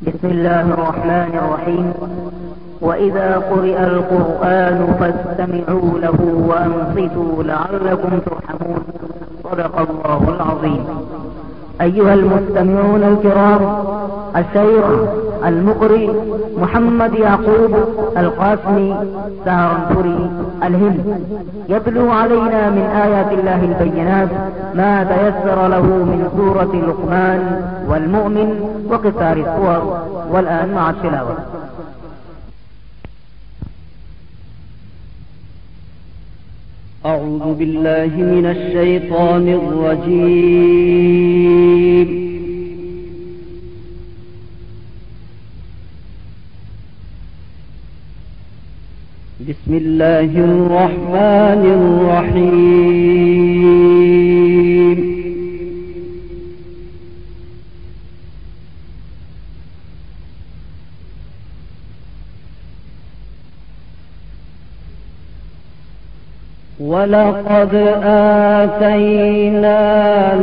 بسم الله الرحمن الرحيم. وإذا قرئ القرآن فاستمعوا له وأنصتوا لعلكم ترحمون. صدق الله العظيم. أيها المستمعون الكرام، الشيخ المقرئ محمد يعقوب القاسمي سهرنفري الهند يتلو علينا من آيات الله البينات ما تيسر له من سورة لقمان والمؤمن وقصار الصور. والآن مع التلاوة. أعوذ بالله من الشيطان الرجيم. بسم الله الرحمن الرحيم. ولقد آتينا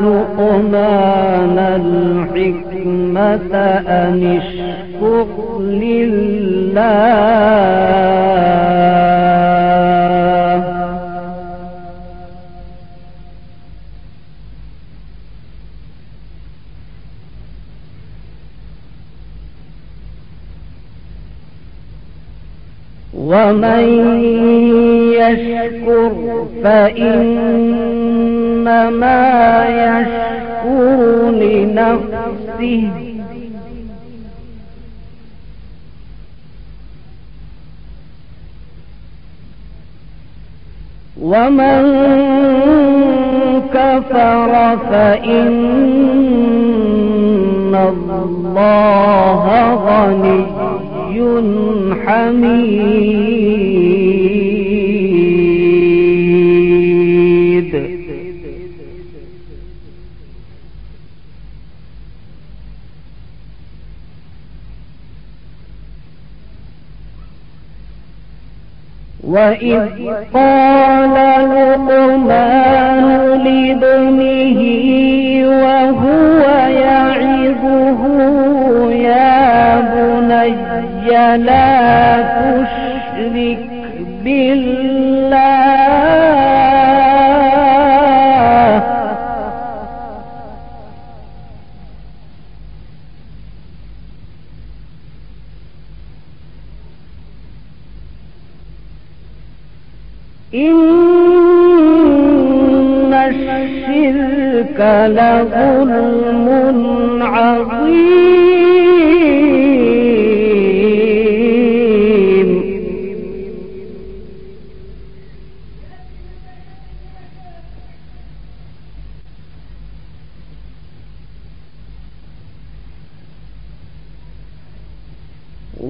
لقمان الحكمة أن اشكر لله ومن يشكر فإنما يشكر لنفسه ومن كفر فإن الله غني حميد. وإذ قال لقمان لابنه وهو يعظه يا بني لا تشرك بالله إن الشرك لظلم عظيم.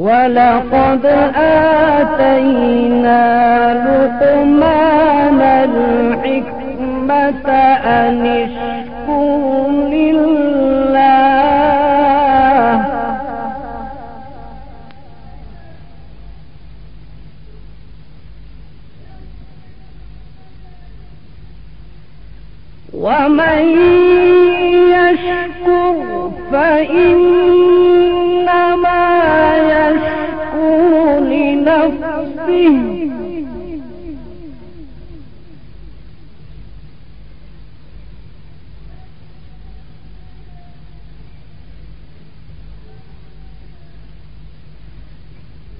ولقد آتينا لقمان الحكمة أن اشكر لله ومن يشكر فإنما يشكر لنفسه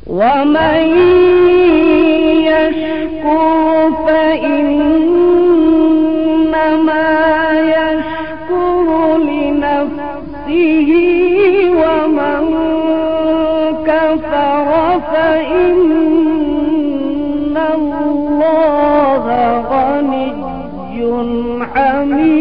ومن يشكر فإنما يشكر لنفسه ومن كفر فإن الله غني حميد.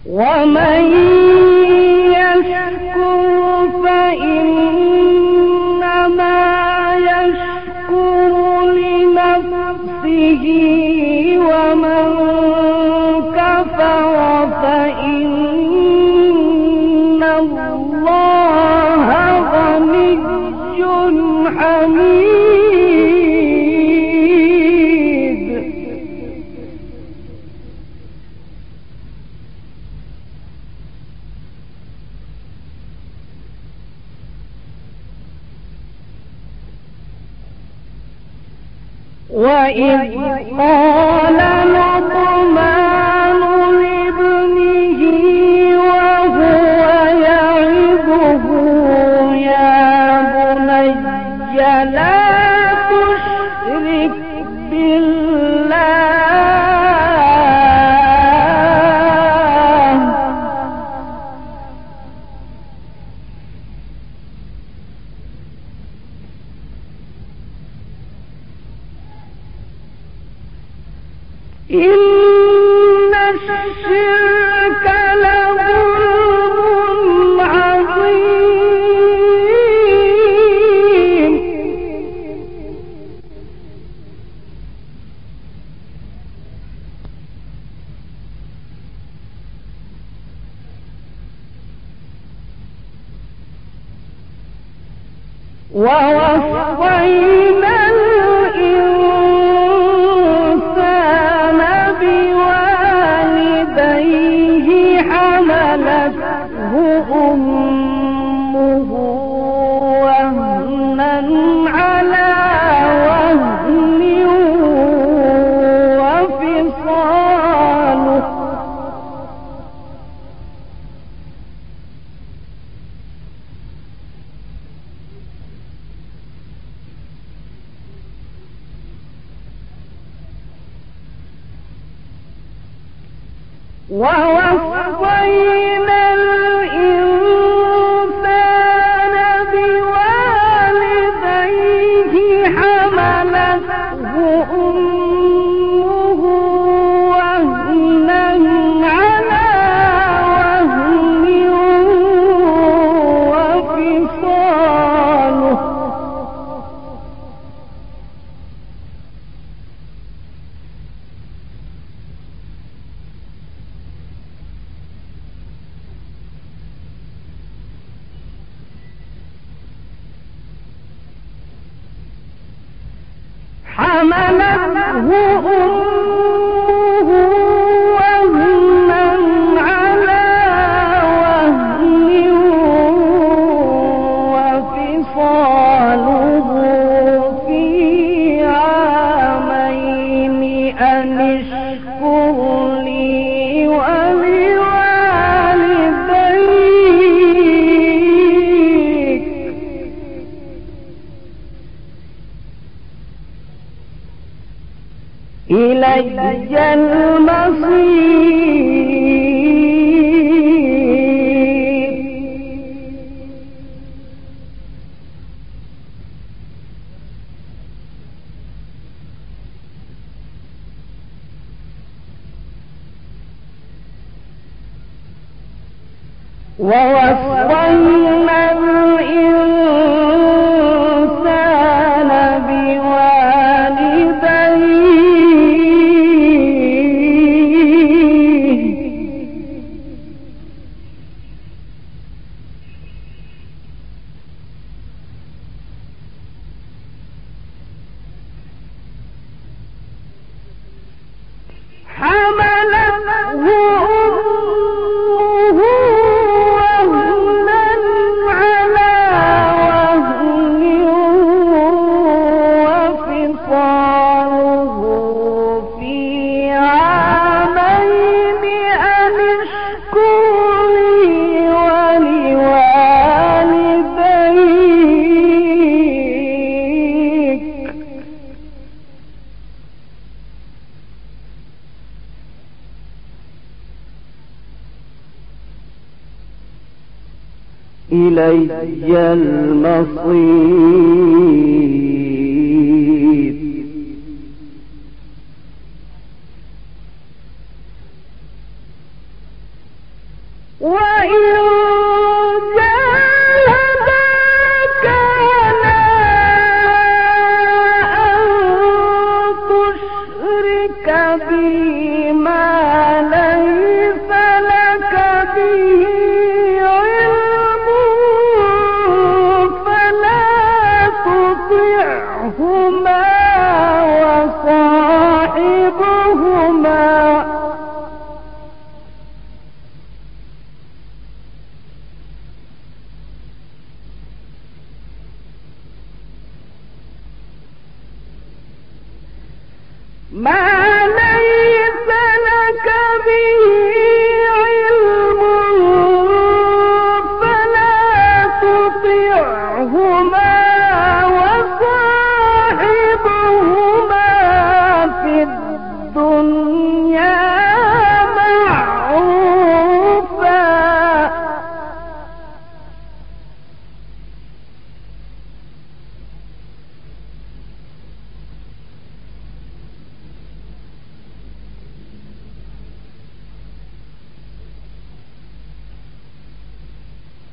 ومن يشكر فإنما يشكر لنفسه ومن كفر فإن حميد وإذ قال لقمان لابنه وهو يعظه يا بني لا تشرك بالله إن الشرك لظلم عظيم ووصينا الإنسان بوالديه حملته أمه وهنا على وهن وفصاله ووصينا الإنسان بوالديه حملته أمه وهنا على وهن وفصاله حملته أمه وهنا على وهن وفصاله في عامين أن اشكر لي ولوالديك إلي المصير ووصينا الإنسان بوالديه حملته أمه وهنا على وهن وفصاله في عامين أن اشكر لي ولوالديك إلي المصير وإن جاهداك على أن تشرك بي ما ليس لك به علم فلا تطعهما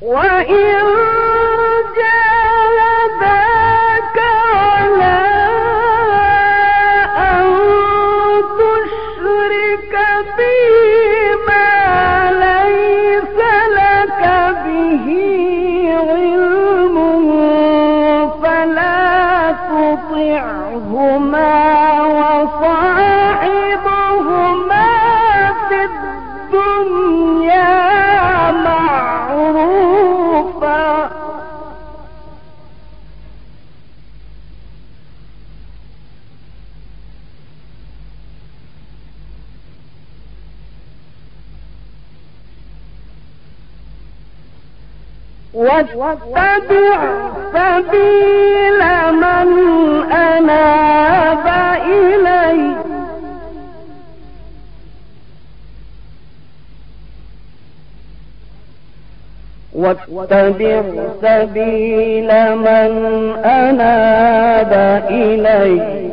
وإن جاهداك على أن تشرك بي ما ليس لك به علم فلا تطعهما وصاحبهما في الدنيا معروفا واتبع سبيل من أناب إلي واتبع سبيل من أناب إلي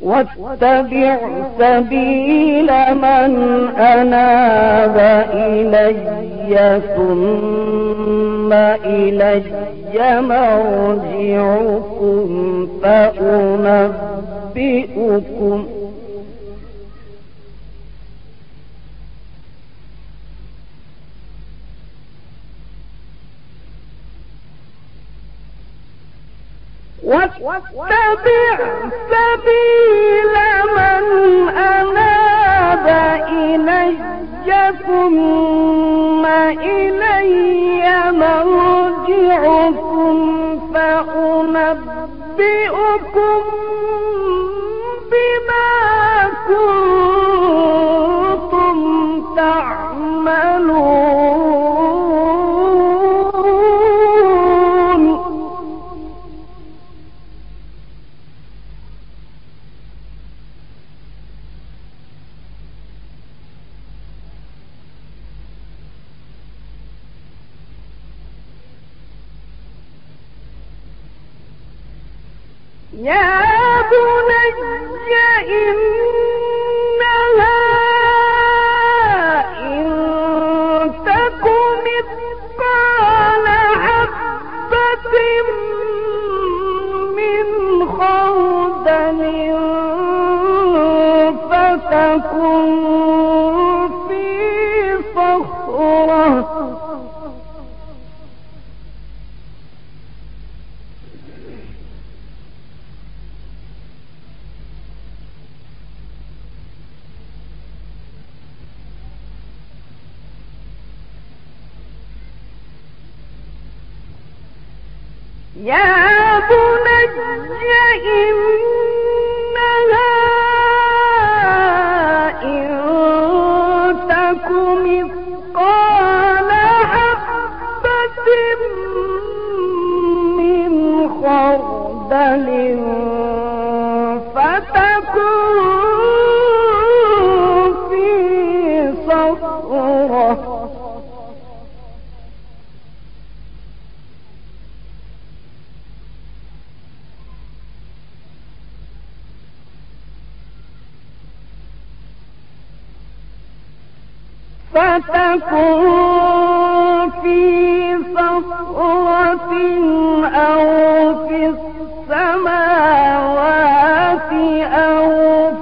واتبع سبيل من أناب إلي ثم إلي مرجعكم فأنبئكم واتبع سبيل من أناب إلي ثم إلي مرجعكم فأنبئكم بما كنتم تعملون يا بني إنها إن تك مثقال حبة من خردل فتكن في صخرة يا بني إنها إن تك مثقال حبة من خردل فتكن في صخرة أو في السماوات أو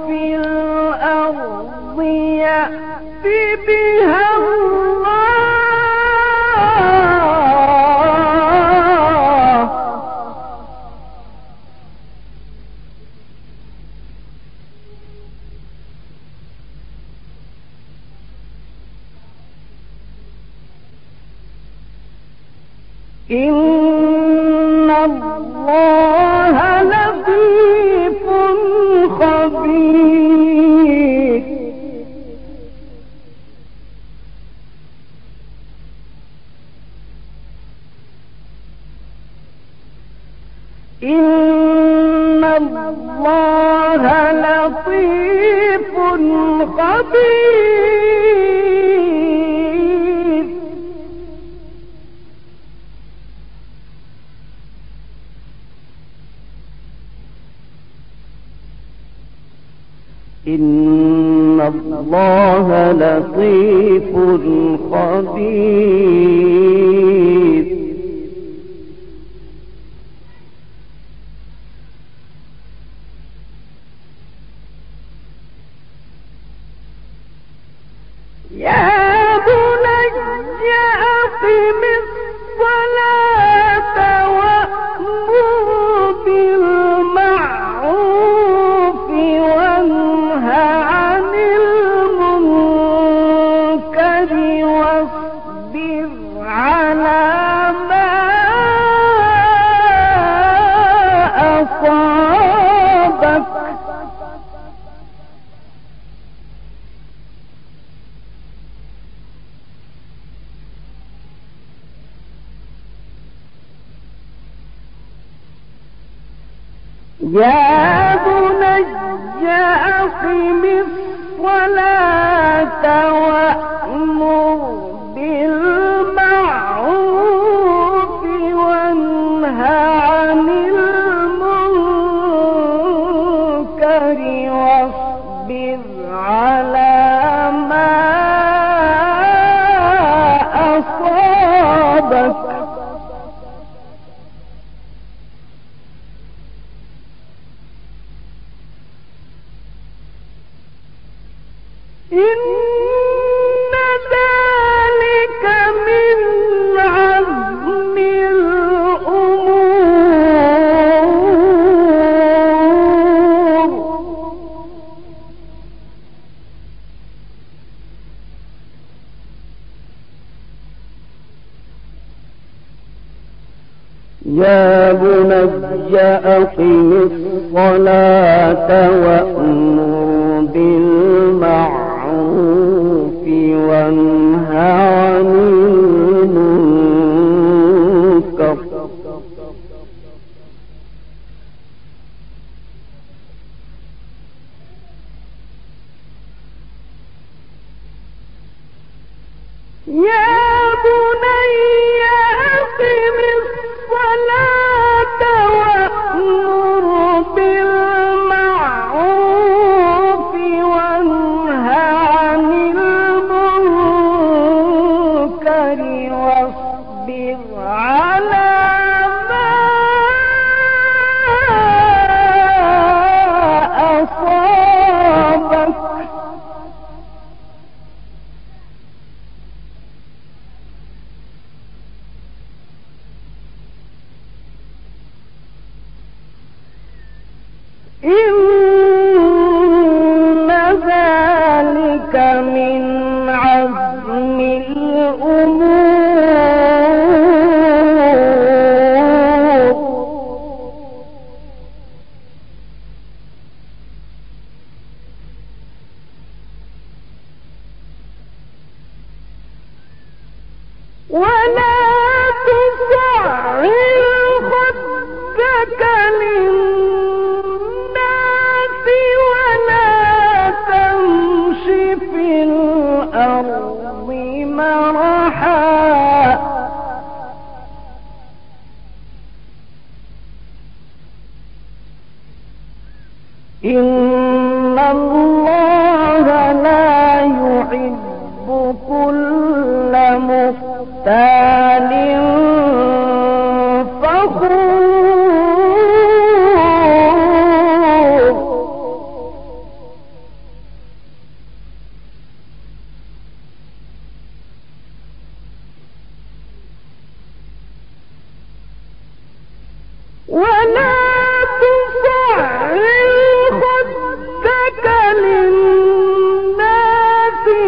في الأرض يأت بها الله إن الله خبير إن الله لطيف خبير يا بني أقم الصلاة وأمر بالمعروف وانه عن المنكر واصبر على ما أصابك يا بني أقم الصلاة وأمر بالمعروف وانه عن المنكر واصبر على ما أصابك إن ذلك من عزم الأمور يا بني أقم الصلاة وأمر بالمعروف وانه عن المنكر يا بني أقم الصلاة وأمر بالمعروف وانه عن المنكر واصبر على ما أصابك إن ذلك من عزم الأمور ولا تصعر خدك للناس ولا تمش في الأرض مرحا إن الله لا يحب كل مختال فخور ولا تصعر خدك للناس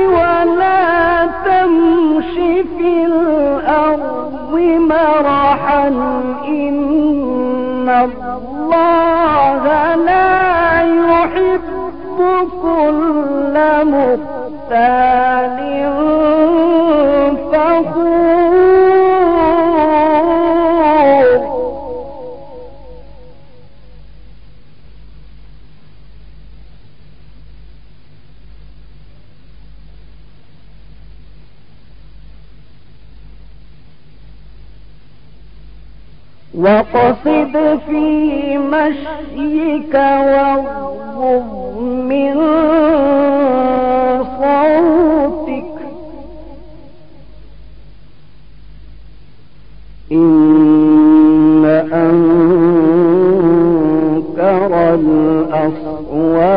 ولا تمش في الأرض مرحا إن الله لا يحب كل مختال فخور واقصد في مشيك واغضض من صوتك إن أنكر الأصوات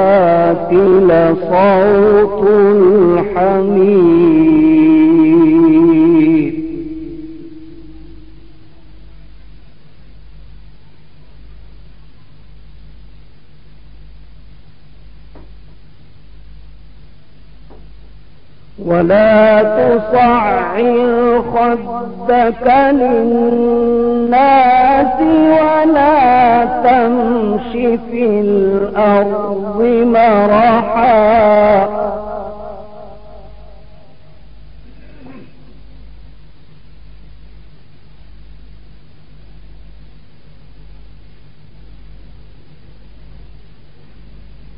لصوت الحمير ولا تصعر خدك للناس ولا تمش في الأرض مرحا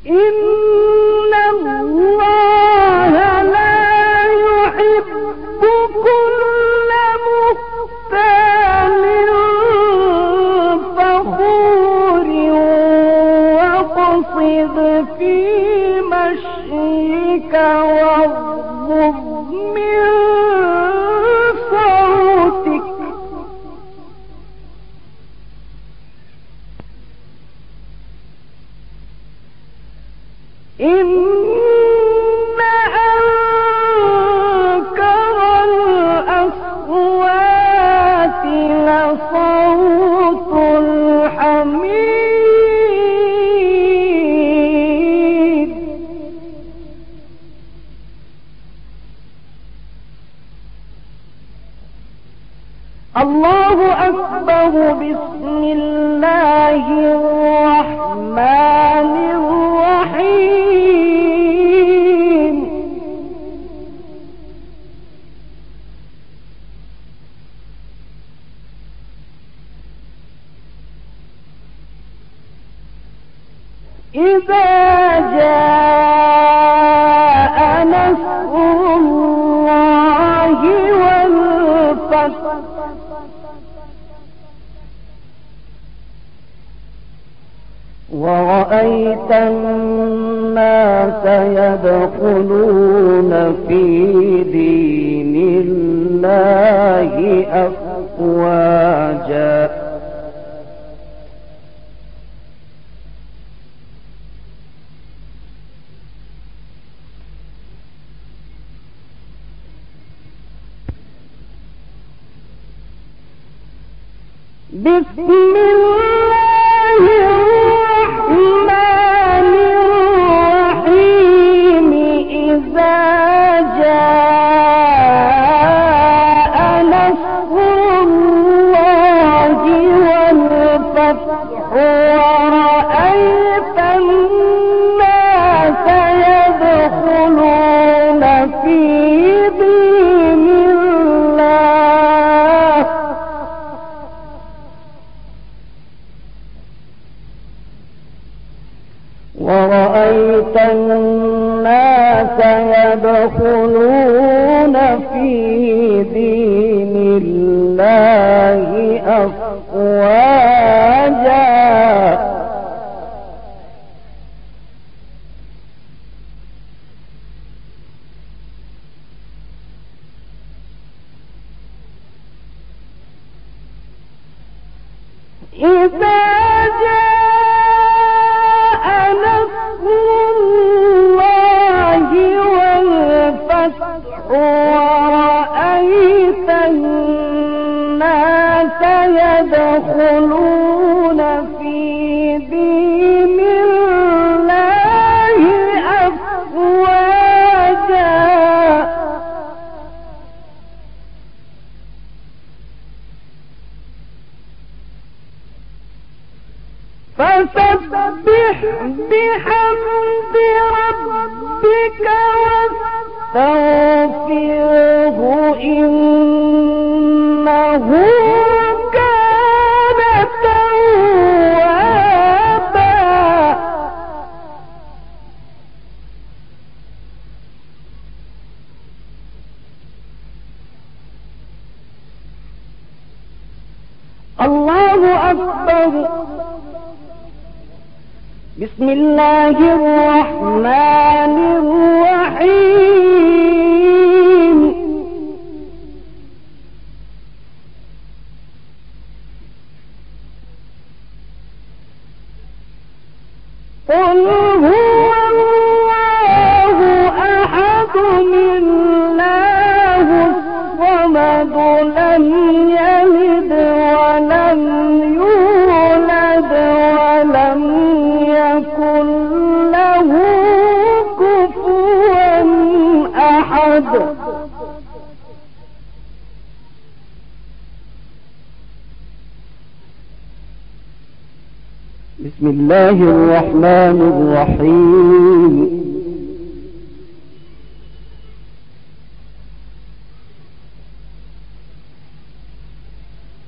إن الله لا يحب كل مختال فخور واقصد في مشيك واغضض من صوتك إن أنكر الأصوات لصوت الحمير الله أكبر بسم الله الرحمن الرحيم إذا جاء نصر الله والفتح ورأيت الناس يدخلون في دين الله أفواجا بسم الله الرحمن الرحيم إذا جاء نصر الله والفتح ورأيت الناس يدخلون في دين الله ورأيت الناس يدخلون في دين الله أفواجا إذا جاء نصر الله والفتح ورأيت الناس يدخلون في دين الله أفواجا فسبح بحمد ربك واستغفره إنه كان توابا الله أكبر. بسم الله الرحمن الرحيم. قل هو الله أحد الله الصمد لم يلد ولم يولد ولم يكن له كفوا أحد. بسم الله الرحمن الرحيم.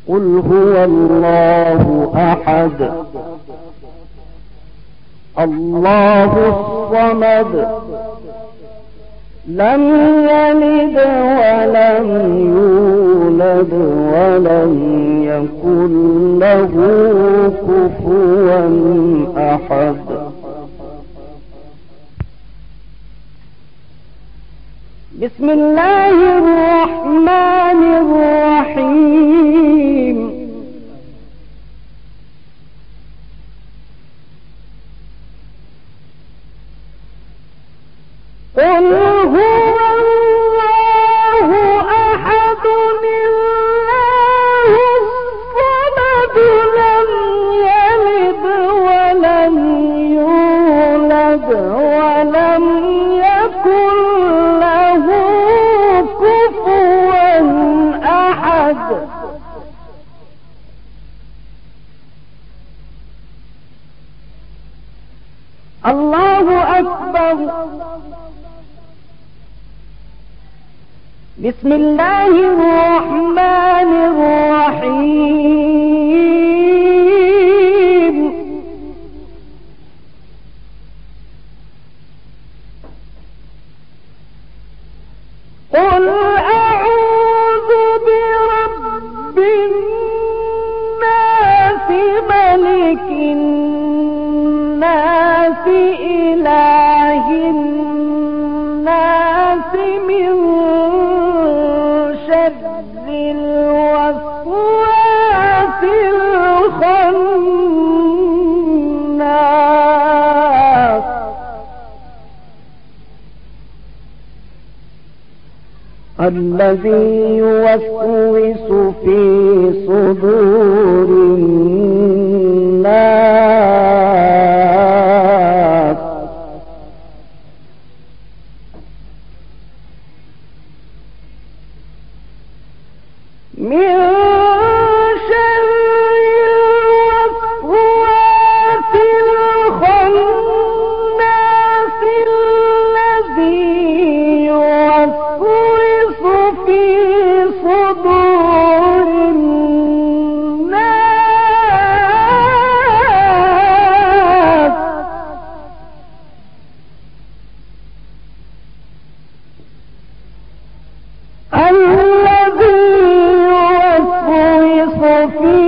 قل هو الله أحد الله الصمد لم يلد ولم يولد ولم يكن له كفوا أحد. بسم الله الرحمن الرحيم. قل هو الله أحد الله الصمد لم يلد ولم يولد ولم يكن له كفوا أحد. الله أكبر. بسم الله الرحمن الرحيم. قل أعوذ برب الناس ملك الناس إله الناس من شر الوسواس الخناس الذي يوسوس في صدور الناس من شر الوسواس الخناس الذي يوسوس في صدور الناس الذي يوسوس في